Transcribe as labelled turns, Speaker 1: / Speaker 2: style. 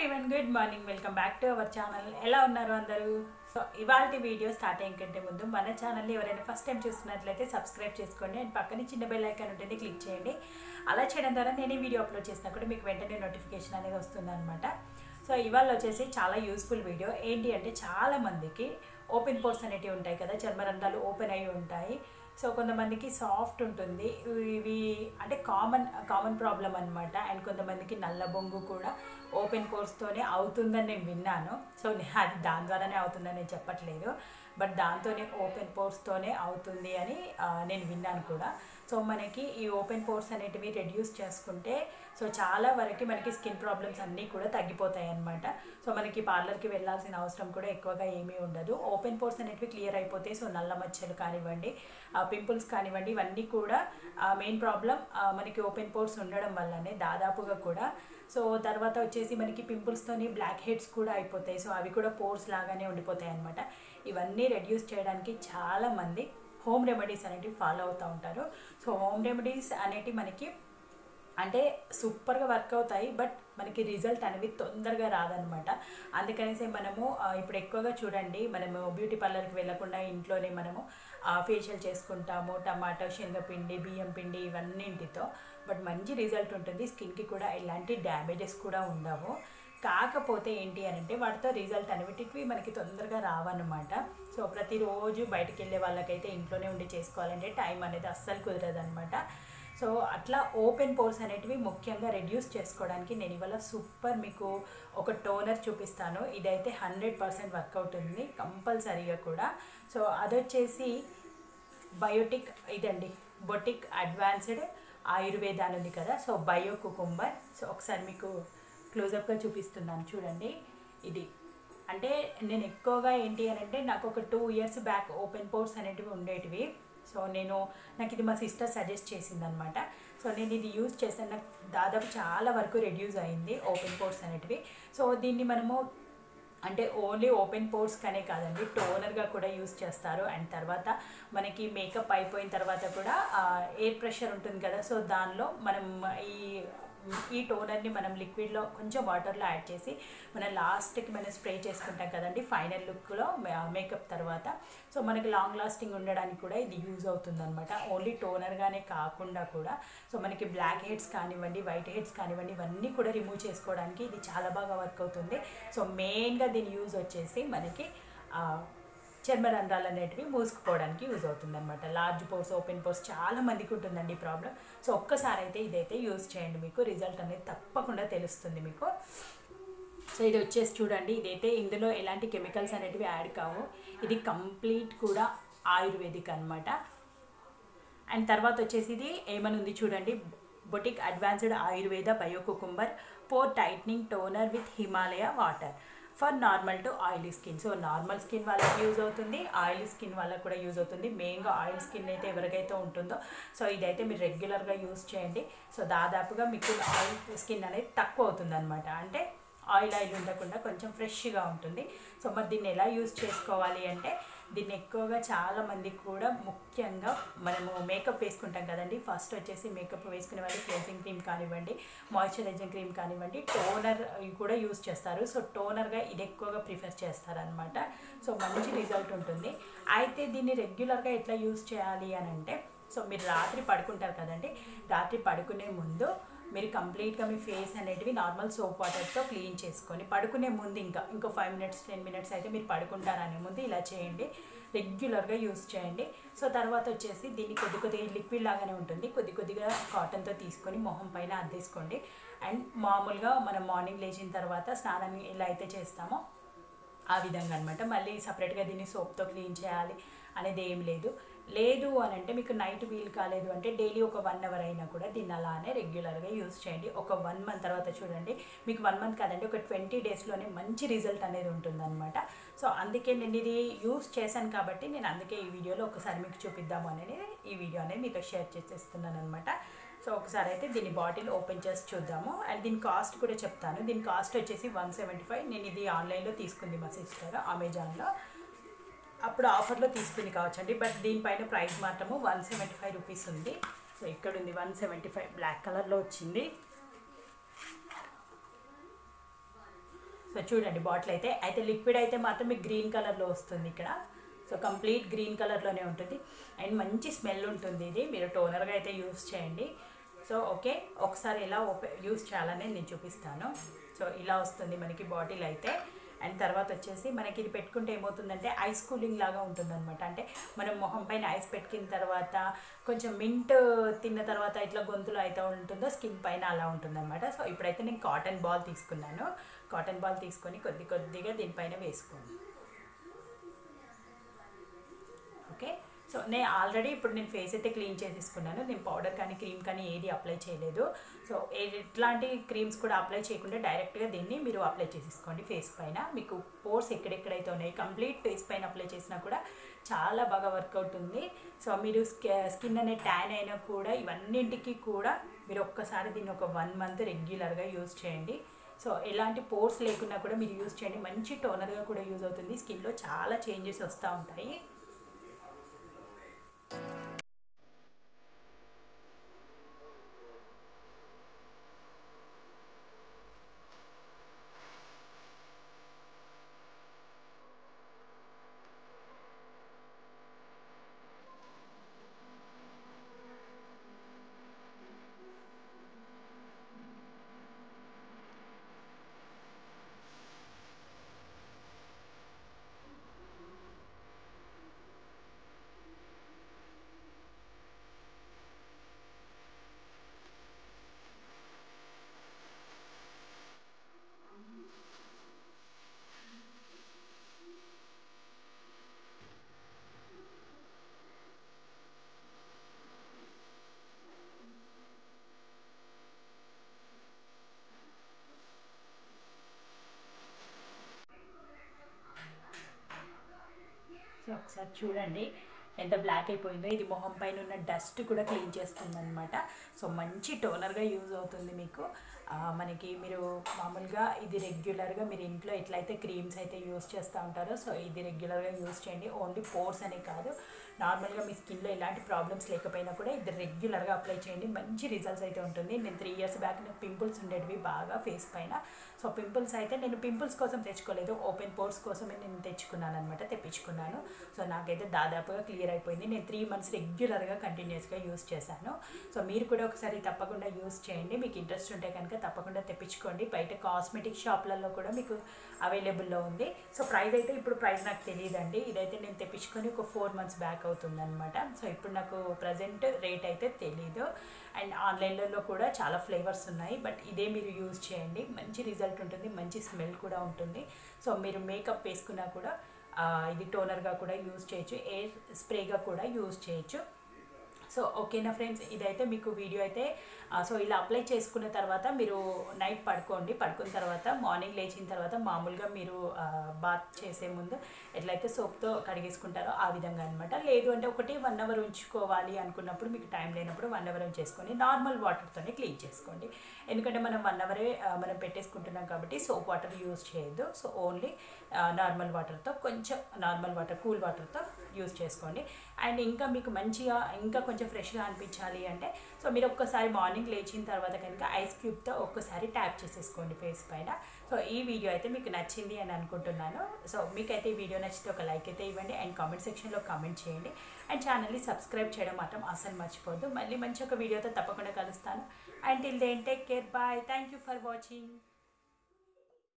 Speaker 1: everyone, good morning. Welcome back to our channel. ఎలా ఉన్నారు అందరూ? సో ఇవాల్టి వీడియో స్టార్ట్ అయ్యేకంటే ముందు మన ఛానల్ని ఎవరైనా ఫస్ట్ టైం చూస్తున్నట్లయితే సబ్స్క్రైబ్ చేసుకోండి అండ్ పక్కనే చిన్న బెల్ ఐకాన్ ఉంటుంది, క్లిక్ చేయండి. అలా చేయడం ద్వారా నేను ఈ వీడియో అప్లోడ్ చేసినా కూడా మీకు వెంటనే నోటిఫికేషన్ అనేది వస్తుందన్నమాట. సో ఇవాళ వచ్చేసి చాలా యూస్ఫుల్ వీడియో. ఏంటి అంటే చాలా మందికి ఓపెన్ పోర్స్ అనేటివి ఉంటాయి కదా, చర్మరంధ్రాలు ఓపెన్ అయ్యి ఉంటాయి. సో కొంతమందికి సాఫ్ట్ ఉంటుంది, ఇవి అంటే కామన్ ప్రాబ్లం అనమాట. అండ్ కొంతమందికి నల్ల బొంగు కూడా ఓపెన్ పోర్స్తోనే అవుతుందని నేను విన్నాను. సో అది దాని ద్వారానే అవుతుందని నేను చెప్పట్లేదు, బట్ దాంతోనే ఓపెన్ పోర్స్తోనే అవుతుంది అని నేను విన్నాను కూడా. సో మనకి ఈ ఓపెన్ పోర్స్ అనేటివి రెడ్యూస్ చేసుకుంటే సో చాలా వరకు మనకి స్కిన్ ప్రాబ్లమ్స్ అన్నీ కూడా తగ్గిపోతాయి అన్నమాట. సో మనకి పార్లర్కి వెళ్ళాల్సిన అవసరం కూడా ఎక్కువగా ఏమీ ఉండదు. ఓపెన్ పోర్స్ అనేటివి క్లియర్ అయిపోతే సో నల్ల మచ్చలు కానివ్వండి, పింపుల్స్ కానివ్వండి, ఇవన్నీ కూడా మెయిన్ ప్రాబ్లం మనకి ఓపెన్ పోర్స్ ఉండడం వల్లనే దాదాపుగా కూడా. సో తర్వాత వచ్చేసి మనకి పింపుల్స్తోని బ్లాక్ హెడ్స్ కూడా అయిపోతాయి. సో అవి కూడా పోర్స్ లాగానే ఉండిపోతాయి అన్నమాట. ఇవన్నీ రెడ్యూస్ చేయడానికి చాలామంది హోమ్ రెమెడీస్ అనేటివి ఫాలో అవుతూ ఉంటారు. సో హోమ్ రెమెడీస్ అనేటివి మనకి అంటే సూపర్గా వర్క్ అవుతాయి, బట్ మనకి రిజల్ట్ అనేవి తొందరగా రాదనమాట. అందుకనేసి మనము ఇప్పుడు ఎక్కువగా చూడండి, మనము బ్యూటీ పార్లర్కి వెళ్ళకుండా ఇంట్లోనే మనము ఫేషియల్ చేసుకుంటాము, టమాటో, శనగపిండి, బియ్యం పిండి ఇవన్నింటితో. బట్ మంచి రిజల్ట్ ఉంటుంది, స్కిన్కి కూడా ఎలాంటి డ్యామేజెస్ కూడా ఉండవు. కాకపోతే ఏంటి అని అంటే వాటితో రిజల్ట్ అనేటివి మనకి తొందరగా రావన్నమాట. సో ప్రతిరోజు బయటికి వెళ్ళే వాళ్ళకైతే ఇంట్లోనే ఉండి చేసుకోవాలంటే టైం అనేది అస్సలు కుదరదనమాట. సో అట్లా ఓపెన్ పోర్స్ అనేటివి ముఖ్యంగా రెడ్యూస్ చేసుకోవడానికి నేను ఇవాళ సూపర్ మీకు ఒక టోనర్ చూపిస్తాను. ఇదైతే 100% వర్క్ అవుతుంది కంపల్సరీగా కూడా. సో అదొచ్చేసి బయోటిక్ ఇదండి, బొటిక్ అడ్వాన్స్డ్ ఆయుర్వేద అని ఉంది కదా, సో బయో కుకుంబర్. సో ఒకసారి మీకు క్లోజప్గా చూపిస్తున్నాను చూడండి. ఇది అంటే నేను ఎక్కువగా ఏంటి అని అంటే నాకు ఒక 2 years బ్యాక్ ఓపెన్ పోర్స్ అనేటివి ఉండేటివి. సో నాకు ఇది మా సిస్టర్ సజెస్ట్ చేసిందనమాట. సో నేను ఇది యూజ్ చేశాను, నాకు దాదాపు చాలా వరకు రెడ్యూస్ అయింది ఓపెన్ పోర్స్ అనేటివి. సో దీన్ని మనము అంటే ఓన్లీ ఓపెన్ పోర్స్కనే కాదండి, టోనర్గా కూడా యూజ్ చేస్తారు. అండ్ తర్వాత మనకి మేకప్ అయిపోయిన తర్వాత కూడా ఎయిర్ ప్రెషర్ ఉంటుంది కదా, సో దానిలో మనం ఈ టోనర్ని మనం లిక్విడ్లో కొంచెం వాటర్లో యాడ్ చేసి మనం లాస్ట్కి మనం స్ప్రే చేసుకుంటాం కదండి ఫైనల్ లుక్లో మేకప్ తర్వాత. సో మనకి లాంగ్ లాస్టింగ్ ఉండడానికి కూడా ఇది యూజ్ అవుతుంది అనమాట. ఓన్లీ టోనర్గానే కాకుండా కూడా సో మనకి బ్లాక్ హెడ్స్ కానివ్వండి, వైట్ హెడ్స్ కానివ్వండి, ఇవన్నీ కూడా రిమూవ్ చేసుకోవడానికి ఇది చాలా బాగా వర్క్ అవుతుంది. సో మెయిన్గా దీని యూజ్ వచ్చేసి మనకి చర్మరంధ్రాలు అనేటివి మూసుకుపోవడానికి యూజ్ అవుతుంది అనమాట. లార్జ్ పోర్స్, ఓపెన్ పోర్స్ చాలా మందికి ఉంటుందండి ఈ ప్రాబ్లం. సో ఒక్కసారి అయితే ఇదైతే యూజ్ చేయండి, మీకు రిజల్ట్ అనేది తప్పకుండా తెలుస్తుంది మీకు. సో ఇది వచ్చేసి చూడండి, ఇదైతే ఇందులో ఎలాంటి కెమికల్స్ అనేటివి యాడ్ కావు, ఇది కంప్లీట్ కూడా ఆయుర్వేదిక్ అనమాట. అండ్ తర్వాత వచ్చేసి ఇది ఏమని ఉంది చూడండి, Biotique advanced Ayurveda bio cucumber pore tightening toner with Himalaya water for normal to oily skin. So normal skin వాళ్ళకి యూజ్ అవుతుంది, ఆయిలీ స్కిన్ వాళ్ళకి కూడా యూజ్ అవుతుంది. మెయిన్గా ఆయిల్ స్కిన్ అయితే ఎవరికైతే ఉంటుందో సో ఇదైతే మీరు రెగ్యులర్గా యూజ్ చేయండి. సో దాదాపుగా మీకు ఆయిల్ స్కిన్ అనేది తక్కువ అవుతుంది అనమాట. అంటే ఆయిల్ ఉండకుండా కొంచెం ఫ్రెష్గా ఉంటుంది. సో మరి దీన్ని ఎలా యూజ్ చేసుకోవాలి అంటే దీన్ని ఎక్కువగా చాలామందికి కూడా ముఖ్యంగా మనము మేకప్ వేసుకుంటాం కదండి, ఫస్ట్ వచ్చేసి మేకప్ వేసుకునే వాళ్ళు క్లెన్సింగ్ క్రీమ్ కానివ్వండి, మాయిశ్చరైజింగ్ క్రీమ్ కానివ్వండి, టోనర్ కూడా యూజ్ చేస్తారు. సో టోనర్గా ఇది ఎక్కువగా ప్రిఫర్ చేస్తారనమాట. సో మంచి రిజల్ట్ ఉంటుంది. అయితే దీన్ని రెగ్యులర్గా ఎట్లా యూజ్ చేయాలి అని అంటే, సో మీరు రాత్రి పడుకుంటారు కదండి, రాత్రి పడుకునే ముందు మీరు కంప్లీట్గా మీ ఫేస్ అనేటివి నార్మల్ సోప్ వాటర్తో క్లీన్ చేసుకొని పడుకునే ముందు ఇంకో 5 minutes 10 minutes అయితే మీరు పడుకుంటారనే ముందు ఇలా చేయండి, రెగ్యులర్గా యూజ్ చేయండి. సో తర్వాత వచ్చేసి దీన్ని కొద్దిగా లిక్విడ్ లాగానే ఉంటుంది, కొద్దిగా కాటన్తో తీసుకొని మొహం పైన అద్దేసుకోండి. అండ్ మామూలుగా మనం మార్నింగ్ లేచిన తర్వాత స్నానం ఎలా అయితే చేస్తామో ఆ విధంగా అనమాట. మళ్ళీ సపరేట్గా దీన్ని సోప్తో క్లీన్ చేయాలి అనేది ఏం లేదు అని అంటే మీకు నైట్ వీలు కాలేదు అంటే డైలీ ఒక 1 hour అయినా కూడా దీన్ని అలానే రెగ్యులర్గా యూజ్ చేయండి. ఒక 1 month తర్వాత చూడండి, మీకు 1 month కాదండి ఒక 20 daysలోనే మంచి రిజల్ట్ అనేది ఉంటుందన్నమాట. సో అందుకే నేను ఇది యూజ్ చేశాను కాబట్టి నేను అందుకే ఈ వీడియోలో ఒకసారి మీకు చూపిద్దాము అనేది ఈ వీడియో అనేది మీతో షేర్ చేసేస్తున్నాను అనమాట. సో ఒకసారి అయితే దీని బాటిల్ ఓపెన్ చేసి చూద్దాము. అండ్ దీని కాస్ట్ కూడా చెప్తాను. దీని కాస్ట్ వచ్చేసి 175. నేను ఇది ఆన్లైన్లో తీసుకుంది మా సిస్టర్ అమెజాన్లో, అప్పుడు ఆఫర్లో తీసుకుంది కావచ్చండి. బట్ దీనిపైన ప్రైస్ మాత్రము 175 రూపీస్ ఉంది. సో ఇక్కడ ఉంది 175, బ్లాక్ కలర్లో వచ్చింది. సో చూడండి బాటిల్ అయితే లిక్విడ్ అయితే మాత్రం మీకు గ్రీన్ కలర్లో వస్తుంది ఇక్కడ. సో కంప్లీట్ గ్రీన్ కలర్లోనే ఉంటుంది అండ్ మంచి స్మెల్ ఉంటుంది. ఇది మీరు టోనర్గా అయితే యూస్ చేయండి. సో ఓకే, ఒకసారి ఎలా యూస్ చేయాలని నేను చూపిస్తాను. సో ఇలా వస్తుంది మనకి బాటిల్ అయితే. అండ్ తర్వాత వచ్చేసి మనకి ఇది పెట్టుకుంటే ఏమవుతుందంటే ఐస్ కూలింగ్ లాగా ఉంటుందన్నమాట. అంటే మనం మొహం పైన ఐస్ పెట్టిన తర్వాత కొంచెం మింట్ తిన్న తర్వాత ఇట్లా గొంతులో అయితే ఉంటుందో స్కిన్ పైన అలా ఉంటుందన్నమాట. సో ఇప్పుడైతే నేను కాటన్ బాల్ తీసుకున్నాను. కాటన్ బాల్ తీసుకొని కొద్దిగా దీనిపైన వేసుకోండి. ఓకే, సో నేను ఆల్రెడీ ఇప్పుడు నేను ఫేస్ అయితే క్లీన్ చేసేసుకున్నాను. నేను పౌడర్ కానీ క్రీమ్ కానీ ఏది అప్లై చేయలేదు. సో ఎట్లాంటి క్రీమ్స్ కూడా అప్లై చేయకుండా డైరెక్ట్గా దీన్ని మీరు అప్లై చేసేసుకోండి ఫేస్ పైన. మీకు పోర్స్ ఎక్కడెక్కడైతే ఉన్నాయి కంప్లీట్ ఫేస్ పైన అప్లై చేసినా కూడా చాలా బాగా వర్కౌట్ ఉంది. సో మీరు స్కిన్ అనే ట్యాన్ అయినా కూడా ఇవన్నింటికి కూడా మీరు ఒక్కసారి దీన్ని ఒక 1 month రెగ్యులర్గా యూజ్ చేయండి. సో ఎలాంటి పోర్స్ లేకున్నా కూడా మీరు యూజ్ చేయండి. మంచి టోనర్గా కూడా యూజ్ అవుతుంది. స్కిన్లో చాలా చేంజెస్ వస్తూ ఉంటాయి. సో ఒకసారి చూడండి ఎంత బ్లాక్ అయిపోయిందో. ఇది మొహం పైన ఉన్న డస్ట్ కూడా క్లీన్ చేస్తుంది అనమాట. సో మంచి టోనర్గా యూజ్ అవుతుంది మీకు. మనకి మీరు మామూలుగా ఇది రెగ్యులర్గా మీరు ఇంట్లో ఎట్లయితే క్రీమ్స్ అయితే యూజ్ చేస్తూ ఉంటారో సో ఇది రెగ్యులర్గా యూజ్ చేయండి. ఓన్లీ పోర్స్ అనే కాదు, నార్మల్గా మీ స్కిన్లో ఎలాంటి ప్రాబ్లమ్స్ లేకపోయినా కూడా ఇది రెగ్యులర్గా అప్లై చేయండి. మంచి రిజల్ట్స్ అయితే ఉంటుంది. నేను 3 years బ్యాక్ నాకు పింపుల్స్ ఉండేటివి బాగా ఫేస్ పైన. సో పింపుల్స్ అయితే నేను పింపుల్స్ కోసం తెచ్చుకోలేదు, ఓపెన్ పోర్స్ కోసమే నేను తెప్పించుకున్నాను. సో నాకైతే దాదాపుగా క్లియర్ అయిపోయింది. నేను 3 months రెగ్యులర్గా కంటిన్యూస్గా యూజ్ చేశాను. సో మీరు కూడా ఒకసారి తప్పకుండా యూజ్ చేయండి. మీకు ఇంట్రెస్ట్ ఉంటే కనుక తప్పకుండా తెప్పించుకోండి. బయట కాస్మెటిక్ షాప్లలో కూడా మీకు అవైలబుల్లో ఉంది. సో ఇప్పుడు ప్రైస్ నాకు తెలియదండి. ఇదైతే నేను తెప్పించుకొని ఒక 4 months బ్యాక్ అవుతుందన్నమాట. సో ఇప్పుడు నాకు ప్రజెంట్ రేట్ అయితే తెలీదు. అండ్ ఆన్లైన్లలో కూడా చాలా ఫ్లేవర్స్ ఉన్నాయి, బట్ ఇదే మీరు యూజ్ చేయండి. మంచి రిజల్ట్ ఉంటుంది, మంచి స్మెల్ కూడా ఉంటుంది. సో మీరు మేకప్ వేసుకున్నా కూడా ఇది టోనర్గా కూడా యూజ్ చేయొచ్చు, ఎయిర్ స్ప్రేగా కూడా యూజ్ చేయొచ్చు. సో ఓకేనా ఫ్రెండ్స్, ఇదైతే మీకు వీడియో అయితే సో ఇలా అప్లై చేసుకున్న తర్వాత మీరు నైట్ పడుకున్న తర్వాత మార్నింగ్ లేచిన తర్వాత మామూలుగా మీరు బాత్ చేసే ముందు ఎట్లయితే సోప్తో కడిగేసుకుంటారో ఆ విధంగా అనమాట. లేదు అంటే 1 hour ఉంచుకోవాలి అనుకున్నప్పుడు, మీకు టైం లేనప్పుడు 1 hour ఉంచేసుకొని నార్మల్ వాటర్తోనే క్లీన్ చేసుకోండి. ఎందుకంటే మనం 1 hour మనం పెట్టేసుకుంటున్నాం కాబట్టి సోప్ వాటర్ యూజ్ చేయొద్దు. సో ఓన్లీ నార్మల్ వాటర్తో, కొంచెం నార్మల్ వాటర్ కూల్ వాటర్తో యూజ్ చేసుకోండి. అండ్ ఇంకా మీకు మంచిగా ఇంకా కొంచెం ఫ్రెష్గా అనిపించాలి అంటే సో మీరు ఒక్కసారి మార్నింగ్ లేచిన తర్వాత కనుక ఐస్ క్యూబ్తో ఒక్కసారి ట్యాప్ చేసేసుకోండి ఫేస్ పైన. సో ఈ వీడియో అయితే మీకు నచ్చింది అని అనుకుంటున్నాను. సో మీకైతే ఈ వీడియో నచ్చితే ఒక లైక్ అయితే ఇవ్వండి అండ్ కామెంట్ సెక్షన్లో కామెంట్ చేయండి. అండ్ ఛానల్ని సబ్స్క్రైబ్ చేయడం మాత్రం అసలు మర్చిపోవద్దు. మళ్ళీ మంచి ఒక వీడియోతో తప్పకుండా కలుస్తాను. And till then take care, bye, thank you for watching.